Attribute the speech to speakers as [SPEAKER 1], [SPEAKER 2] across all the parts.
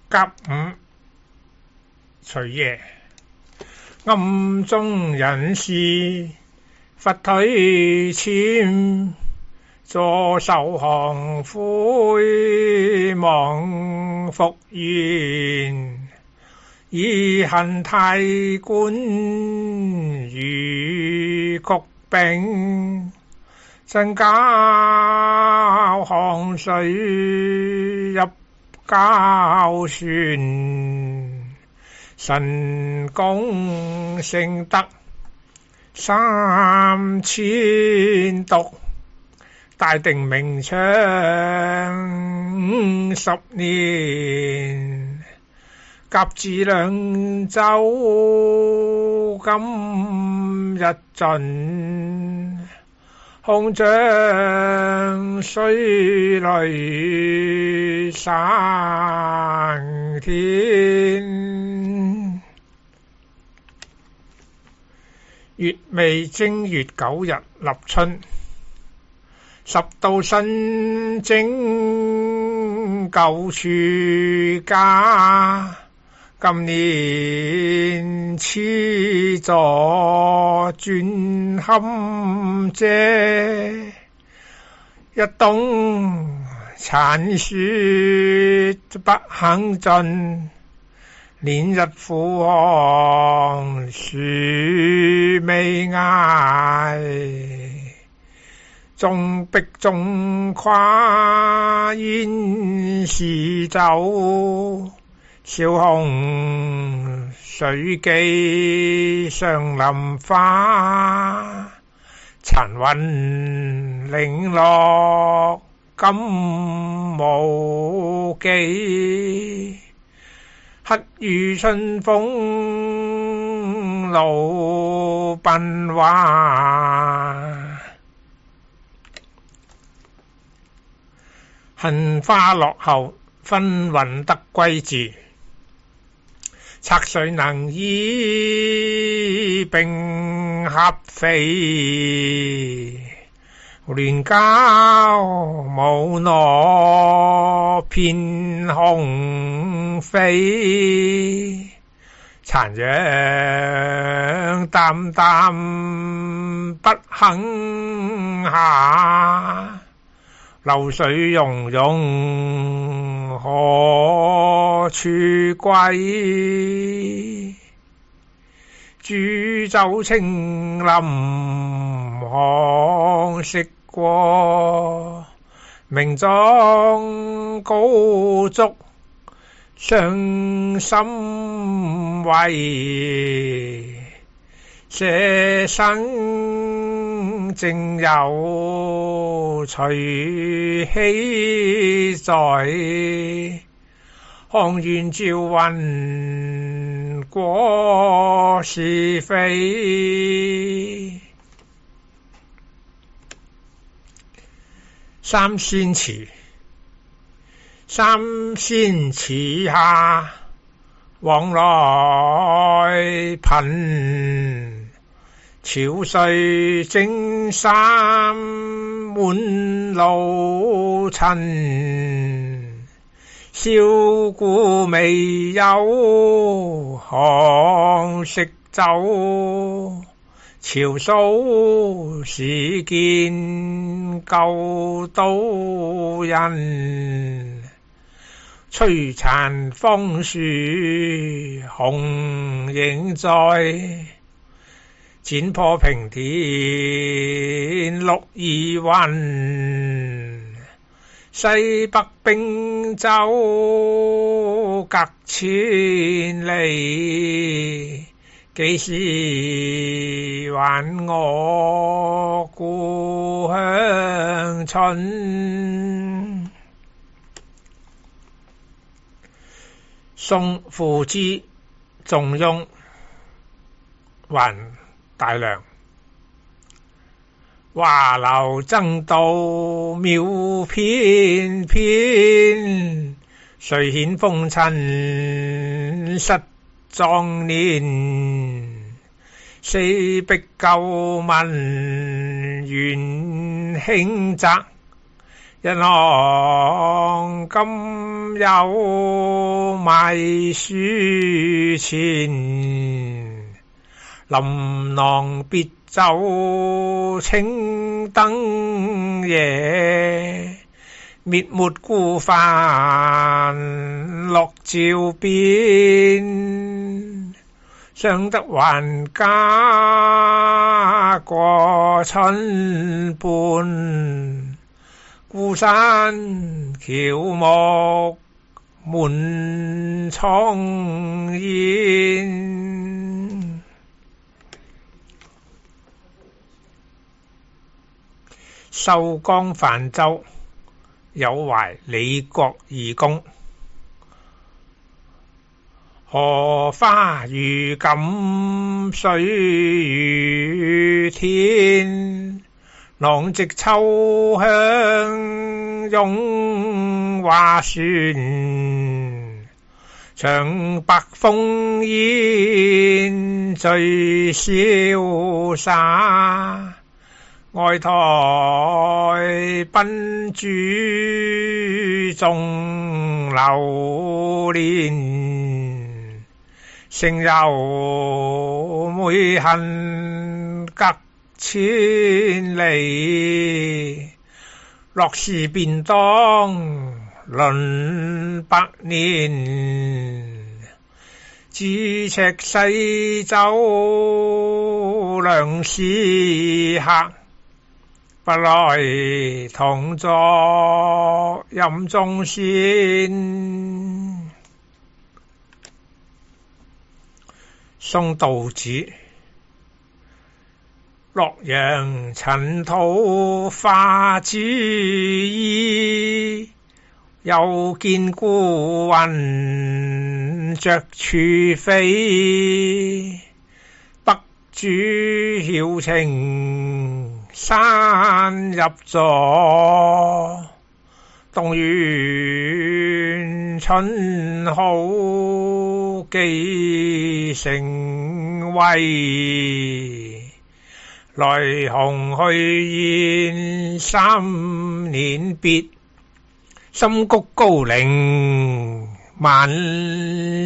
[SPEAKER 1] 甲午除夜，暗中人士佛推簽，坐受降悔望復原，以恨太官如曲柄，真交降水入交船，神功勝德3000毒，大定名昌10年，甲子兩州今日盡，空將水雷生天。月尾正月9日立春，10到申正9處假，今年始作轉堪遮，一冬殘雪不肯盡，連日苦寒暑未捱，終逼終跨煙是走，小紅水記上林花，殘雲零落今無記，黑雨春風路奔華，杏花落後紛雲得歸至，拆水能醫並合肥，亂交無羅遍鴻飛，殘陽淡淡不肯下，流水溶溶何處歸，煮酒青林寒食過，名狀高足傷心為，捨生正有隨喜在，康願照雲過是非。三仙祠，三仙祠下往來頻，潮水蒸衫滿路塵，簫鼓未有寒食酒，潮掃時見舊道人，摧殘楓樹紅影在，剪破平田綠意雲，西北冰州隔千里，幾時還我故鄉春。宋傅之仲雍還大良，華樓爭道妙翩翩，誰顯風塵失壯年，四壁舊聞緣輕窄，人行今有賣書錢，琳琅別走青燈夜。滅沒孤帆落棹邊，想得還家過春半。孤山喬木滿蒼煙，壽光泛舟有懷李國義公。荷花如錦水如天，浪跡秋香擁畫船。長白烽煙最瀟灑，外台賓主眾流連，成遊梅恨隔千里。若是便當論百年，咫尺西洲兩使客。不來同坐飲中仙。宋道子。洛陽塵土花枝衣，又見孤雲着處飛。北主曉晴山入座，東園春好寄成威。來鴻去燕3年別，深谷高陵萬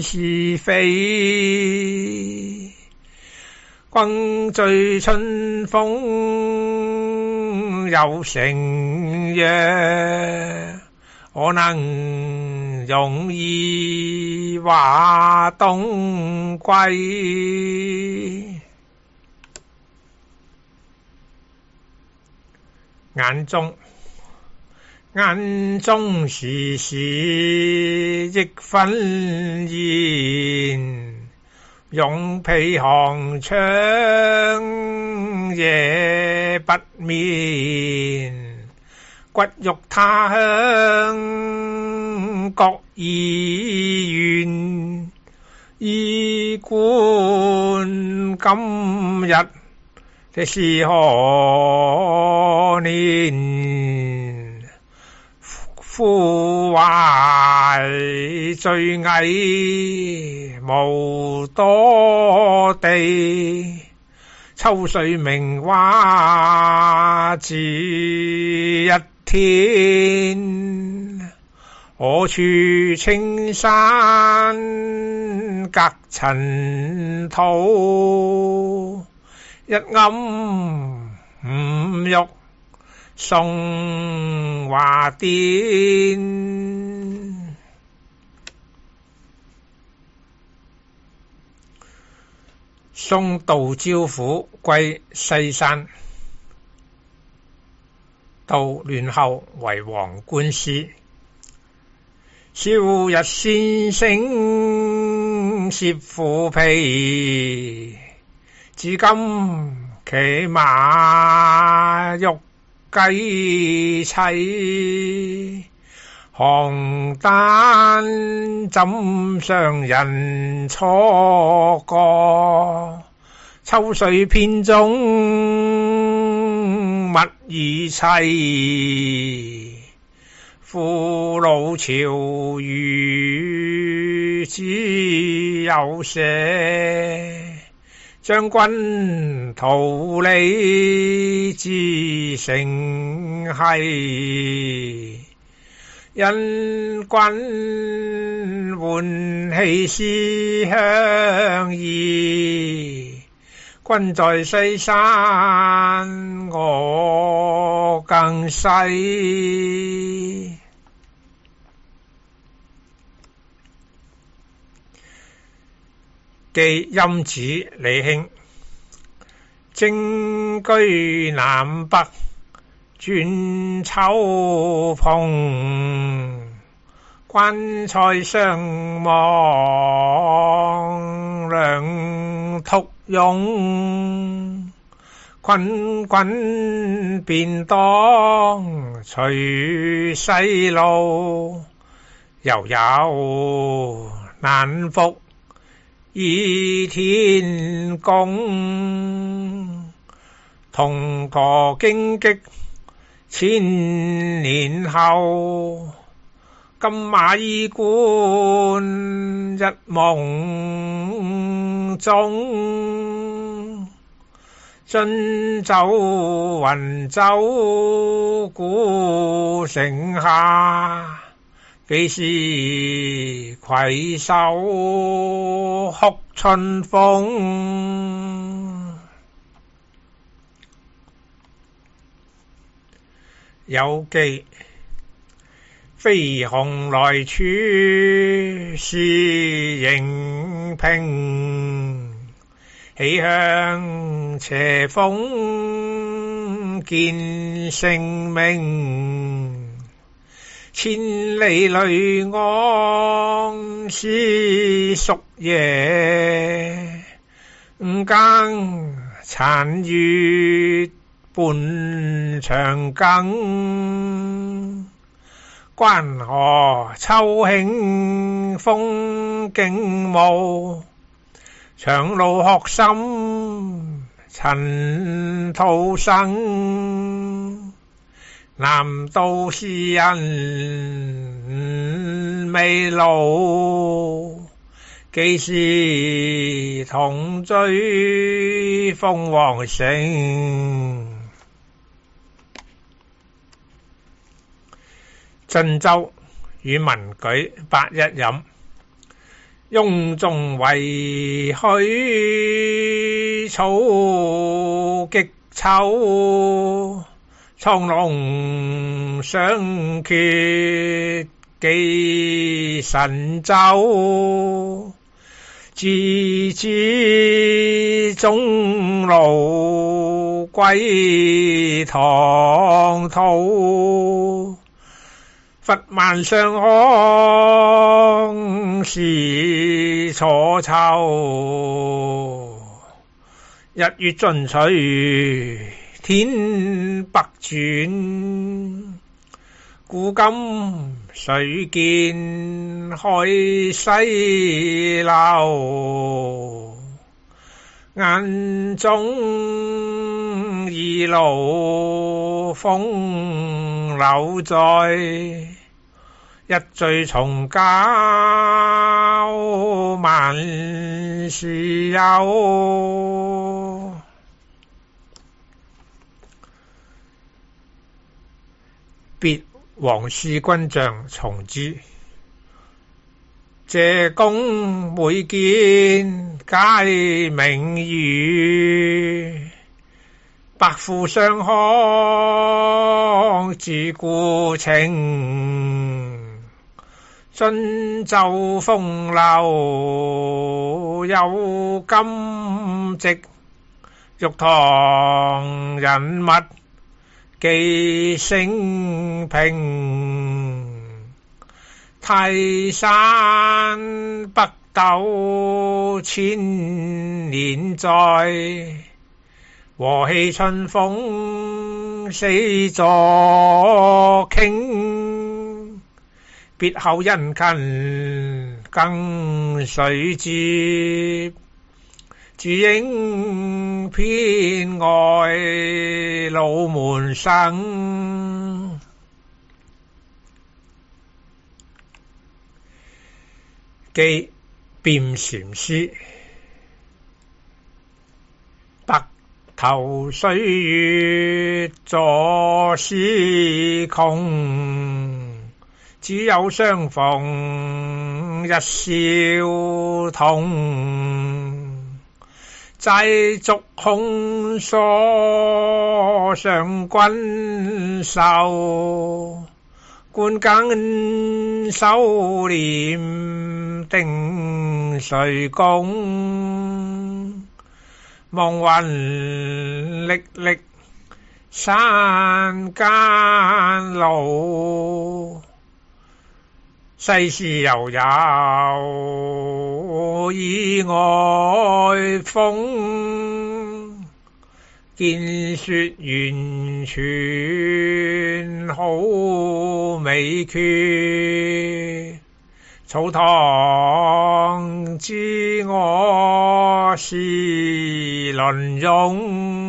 [SPEAKER 1] 事非。君醉春風又成約，我能容易話東歸。眼中時時亦紛然，擁被寒窗夜不眠。骨肉他鄉各異縣，衣冠今日這是何年？夫懷最危無多地，秋水名花自一天。何處青山隔塵土，一暗五玉送華殿。宋道招撫歸西山，道亂後為王官司。少日先升攝虎皮，至今騎馬欲雞棲。邯鄲枕上人錯過，秋水片中物已棲。父老朝雨只有寫，將軍桃李自成蹊，因君喚起思鄉意。君在西山我更西。寄陰子李興，征居南北轉秋蓬，關塞相望兩禿翁，困困便當隨西路，悠悠難復倚天公。銅駝荊棘千年後，金馬衣冠一夢中。樽酒雲酒古城下，幾時攜手哭春風。有記飛鴻來處是盈平，氣向斜風見勝名。千里淚岸思叔夜，五更殘月半長更。關河秋興風景無，長路學心塵土生。南道詩人未老，幾時同醉鳳凰城。鎮州與文舉八一飲，雍仲為許草擊秋。蒼龍相決寄神州，自知終老歸唐土。忽萬上康是楚秋，日月盡取天北轉。古今誰見海西流，眼中已老風流在，一醉重教萬事休。別王氏軍將從之，謝公每見皆明譽。百戶相康自故情，樽酒風流有今夕。玉堂人物寄升平，泰山北斗千年在。和氣春風四座傾，別後殷勤更誰接？自應偏愛老門生。寄卞禪師，頭歲月坐司空，只有相逢一笑痛。祭燭空疏上君壽，觀更收斂定誰共？望雲歷歷山間路，世事悠悠意外風。見說完全好美缺，草堂知我是倫庸。